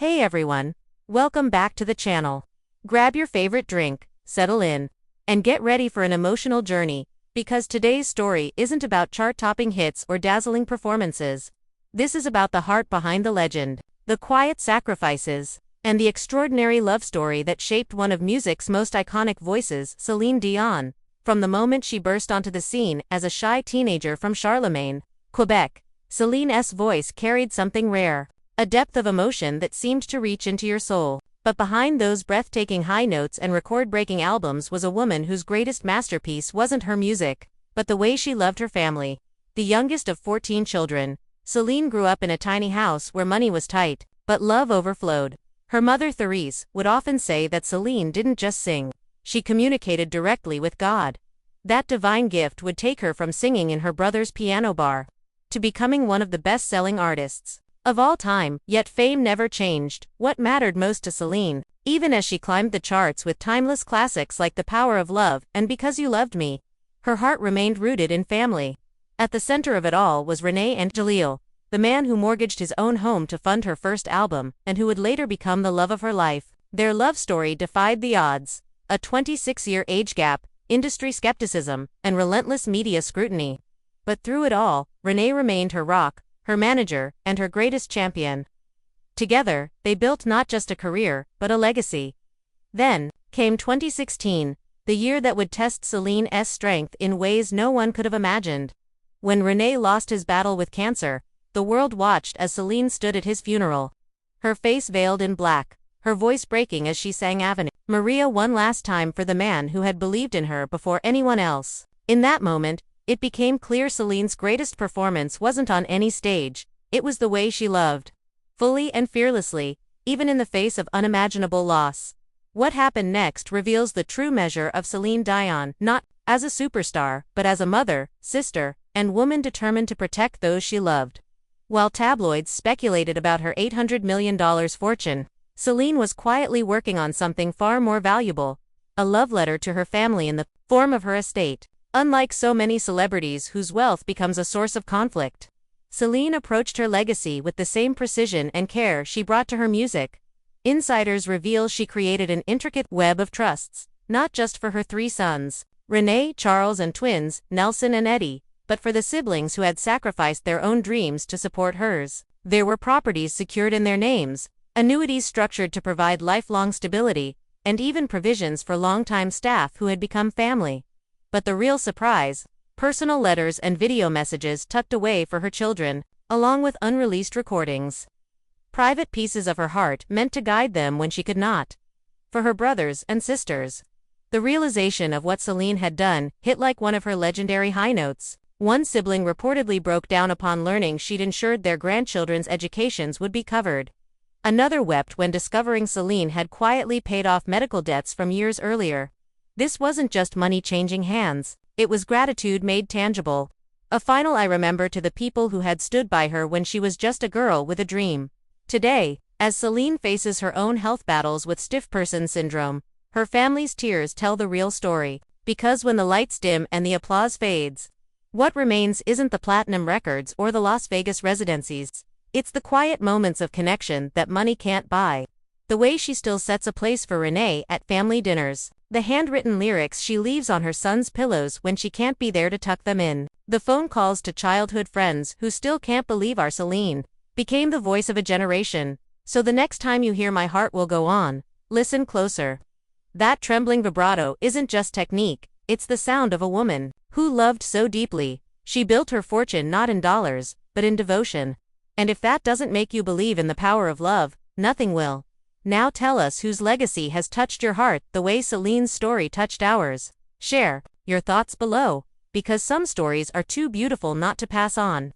Hey everyone, welcome back to the channel. Grab your favorite drink, settle in, and get ready for an emotional journey, because today's story isn't about chart-topping hits or dazzling performances. This is about the heart behind the legend, the quiet sacrifices, and the extraordinary love story that shaped one of music's most iconic voices, Celine Dion. From the moment she burst onto the scene as a shy teenager from Charlemagne, Quebec, Celine's voice carried something rare. A depth of emotion that seemed to reach into your soul. But behind those breathtaking high notes and record-breaking albums was a woman whose greatest masterpiece wasn't her music, but the way she loved her family. The youngest of 14 children, Celine grew up in a tiny house where money was tight, but love overflowed. Her mother Therese would often say that Celine didn't just sing, she communicated directly with God. That divine gift would take her from singing in her brother's piano bar to becoming one of the best-selling artists of all time. Yet fame never changed what mattered most to Celine, even as she climbed the charts with timeless classics like The Power of Love and Because You Loved Me. Her heart remained rooted in family. At the center of it all was René and Jalil, the man who mortgaged his own home to fund her first album and who would later become the love of her life. Their love story defied the odds: a 26-year age gap, industry skepticism, and relentless media scrutiny. But through it all, René remained her rock, her manager, and her greatest champion. Together, they built not just a career, but a legacy. Then came 2016, the year that would test Celine's strength in ways no one could have imagined. When René lost his battle with cancer, the world watched as Celine stood at his funeral. Her face veiled in black, her voice breaking as she sang Ave Maria one last time for the man who had believed in her before anyone else. In that moment, it became clear Celine's greatest performance wasn't on any stage, it was the way she loved. Fully and fearlessly, even in the face of unimaginable loss. What happened next reveals the true measure of Celine Dion, not as a superstar, but as a mother, sister, and woman determined to protect those she loved. While tabloids speculated about her $800 million fortune, Celine was quietly working on something far more valuable: a love letter to her family in the form of her estate. Unlike so many celebrities whose wealth becomes a source of conflict, Celine approached her legacy with the same precision and care she brought to her music. Insiders reveal she created an intricate web of trusts, not just for her 3 sons, René, Charles, and twins, Nelson and Eddie, but for the siblings who had sacrificed their own dreams to support hers. There were properties secured in their names, annuities structured to provide lifelong stability, and even provisions for longtime staff who had become family. But the real surprise: personal letters and video messages tucked away for her children, along with unreleased recordings. Private pieces of her heart meant to guide them when she could not. For her brothers and sisters, the realization of what Celine had done hit like one of her legendary high notes. One sibling reportedly broke down upon learning she'd ensured their grandchildren's educations would be covered. Another wept when discovering Celine had quietly paid off medical debts from years earlier. This wasn't just money changing hands, it was gratitude made tangible. A final I remember to the people who had stood by her when she was just a girl with a dream. Today, as Celine faces her own health battles with stiff person syndrome, her family's tears tell the real story. Because when the lights dim and the applause fades, what remains isn't the platinum records or the Las Vegas residencies. It's the quiet moments of connection that money can't buy. The way she still sets a place for René at family dinners. The handwritten lyrics she leaves on her son's pillows when she can't be there to tuck them in. The phone calls to childhood friends who still can't believe our Celine became the voice of a generation. So the next time you hear My Heart Will Go On, listen closer. That trembling vibrato isn't just technique, it's the sound of a woman who loved so deeply, she built her fortune not in dollars, but in devotion. And if that doesn't make you believe in the power of love, nothing will. Now tell us whose legacy has touched your heart the way Celine's story touched ours. Share your thoughts below, because some stories are too beautiful not to pass on.